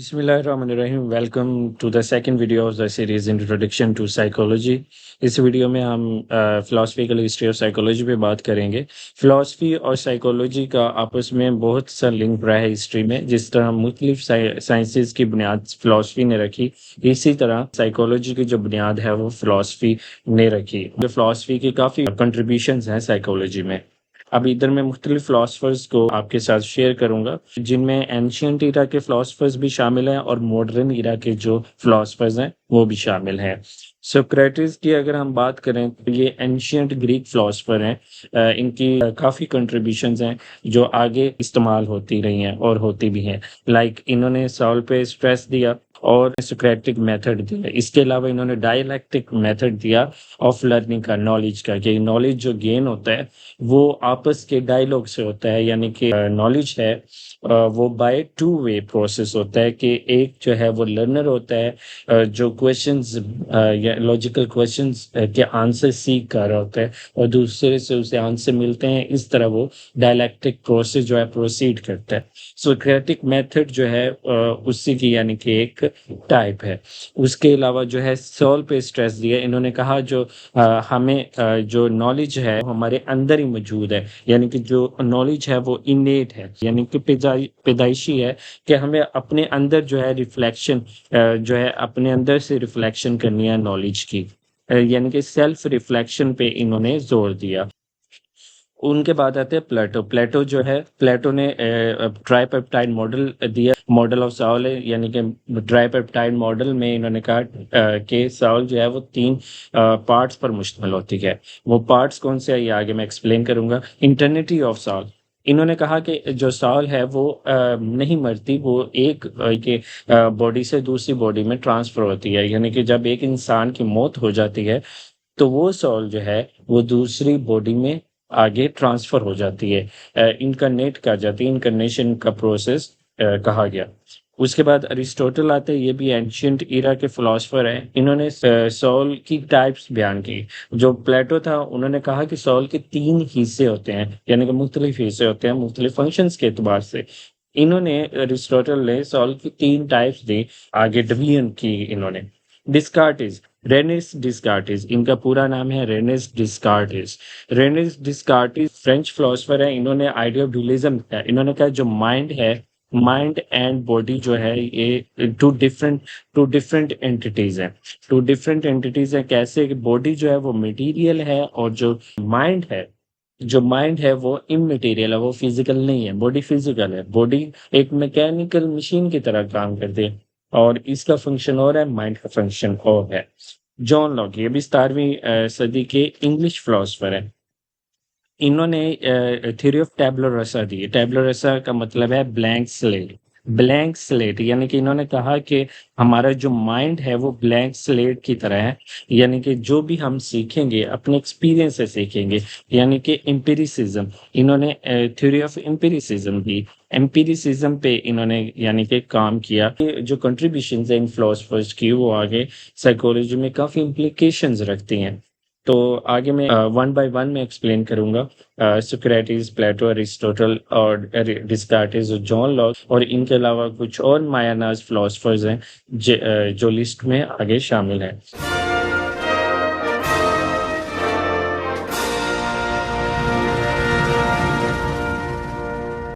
बिस्मिल्लाहिर्रहमानिर्रहीम। Welcome to the second video of the series introduction to psychology. इस video में हम फिलोसफिकल हिस्ट्री ऑफ साइकोलॉजी पे बात करेंगे। फिलोसफी और साइकोलॉजी का आपस में बहुत सा लिंक रहा है हिस्ट्री में। जिस तरह मुख्तलिफ साइंसेस की बुनियाद फिलोसफी ने रखी, इसी तरह साइकोलॉजी की जो बुनियाद है वो फिलोसफी ने रखी। फिलोसफी की काफ़ी कंट्रीब्यूशंस हैं साइकोलॉजी में। अब इधर मैं मुख्तलिफ फ़िलासफ़र्स को आपके साथ शेयर करूंगा, जिनमें एंशियंट ईरा के फ़िलासफ़र्स भी शामिल हैं और मॉडर्न ईरा के जो फ़िलासफ़र्स हैं वो भी शामिल हैं। सोक्रेटिस की अगर हम बात करें तो ये एंशियंट ग्रीक फ़िलासफ़र हैं। इनकी काफ़ी कंट्रीब्यूशंस हैं जो आगे इस्तेमाल होती रही हैं और होती भी हैं। इन्होंने सॉल्व पे स्ट्रेस दिया और सोक्रेटिक मेथड दिया। इसके अलावा इन्होंने डायलैक्टिक मेथड दिया ऑफ लर्निंग का, नॉलेज का, कि नॉलेज जो गेन होता है वो आपस के डायलॉग से होता है, यानी कि नॉलेज है वो बाय टू वे प्रोसेस होता है। कि एक जो है वो लर्नर होता है जो क्वेश्चंस या लॉजिकल क्वेश्चंस के आंसर सीख कर रहा होता है और दूसरे से उसे आंसर मिलते हैं। इस तरह वो डायलैक्टिक प्रोसेस जो है प्रोसीड करता है। सोक्रेटिक मेथड जो है उसी की यानी कि एक टाइप है। उसके अलावा जो है सोल पे स्ट्रेस दिया। इन्होंने कहा जो हमें जो नॉलेज है हमारे अंदर ही मौजूद है, यानी कि जो नॉलेज है वो इनेट है, यानी कि पैदाइशी है। कि हमें अपने अंदर जो है रिफ्लेक्शन जो है अपने अंदर से रिफ्लेक्शन करनी है नॉलेज की, यानी कि सेल्फ रिफ्लेक्शन पे इन्होंने जोर दिया। उनके बाद आते हैं प्लेटो। प्लेटो ने ट्राइपेप्टाइड मॉडल दिया, मॉडल ऑफ साउल है, यानी कि ट्राइपेप्टाइड मॉडल में इन्होंने कहा कि साउल जो है वो तीन पार्ट्स पर मुश्तमिल होती है। वो पार्ट्स कौन से है ये आगे मैं एक्सप्लेन करूंगा। इंटरनिटी ऑफ साउल, इन्होंने कहा कि जो साउल है वो नहीं मरती, वो एक के बॉडी से दूसरी बॉडी में ट्रांसफर होती है। यानी कि जब एक इंसान की मौत हो जाती है तो वो सॉल जो है वो दूसरी बॉडी में आगे ट्रांसफर हो जाती है। इनकारनेट कहा जाती है, इनकारनेशन का प्रोसेस कहा गया। उसके बाद अरिस्टोटल आते हैं, ये भी एंशियंट ईरा के फिलोसफर हैं। इन्होंने सॉल की टाइप्स बयान की। जो प्लेटो था उन्होंने कहा कि सॉल के तीन हिस्से होते हैं, यानी कि मुख्तलिफ हिस्से होते हैं मुख्तलिफ फंक्शंस के एतबार से। इन्होंने अरिस्टोटल ने सॉल की तीन टाइप्स दी, आगे डिवीजन की इन्होंने। डिस्कार्टिस, रेनिस डिस्कार्टिस, इनका पूरा नाम है रेनिस डिस्कार्टिस। रेनिस डिस्कार्टिस फ्रेंच फिलोसफर है। इन्होंने आइडिया ऑफ ड्यूलिज्म किया। इन्होंने कहा जो माइंड है, माइंड एंड बॉडी जो है ये टू डिफरेंट एंटिटीज हैं। टू डिफरेंट एंटिटीज हैं कैसे कि बॉडी जो है वो मटेरियल है और जो माइंड है वो इमटेरियल है, वो फिजिकल नहीं है। बॉडी फिजिकल है, बॉडी एक मैकेनिकल मशीन की तरह काम करती है और इसका फंक्शन और है, माइंड का फंक्शन और है। जॉन लॉक, ये भी 17वीं सदी के इंग्लिश फिलोसफर है। इन्होंने थ्योरी ऑफ टैबुला रसा दी। टैबुला रसा का मतलब है ब्लैंक स्लेट। ब्लैंक स्लेट यानी कि इन्होंने कहा कि हमारा जो माइंड है वो ब्लैंक स्लेट की तरह है, यानी कि जो भी हम सीखेंगे अपने एक्सपीरियंस से सीखेंगे, यानी कि एम्पिरिसिज्म। इन्होंने theory of empiricism the. Empiricism पे इन्होंने यानी कि काम किया। ये जो कंट्रीब्यूशन है इन फिलोसफर्स की वो आगे साइकोलॉजी में काफी इम्प्लीकेशंस रखती हैं। तो आगे मैं वन बाय वन में एक्सप्लेन करूंगा। सोक्रेटिस, प्लेटो, अरिस्टोटल और डिस्कार्टिस और जॉन लॉक, और इनके अलावा कुछ और मायानाज फिलोसफर्स हैं जो लिस्ट में आगे शामिल हैं।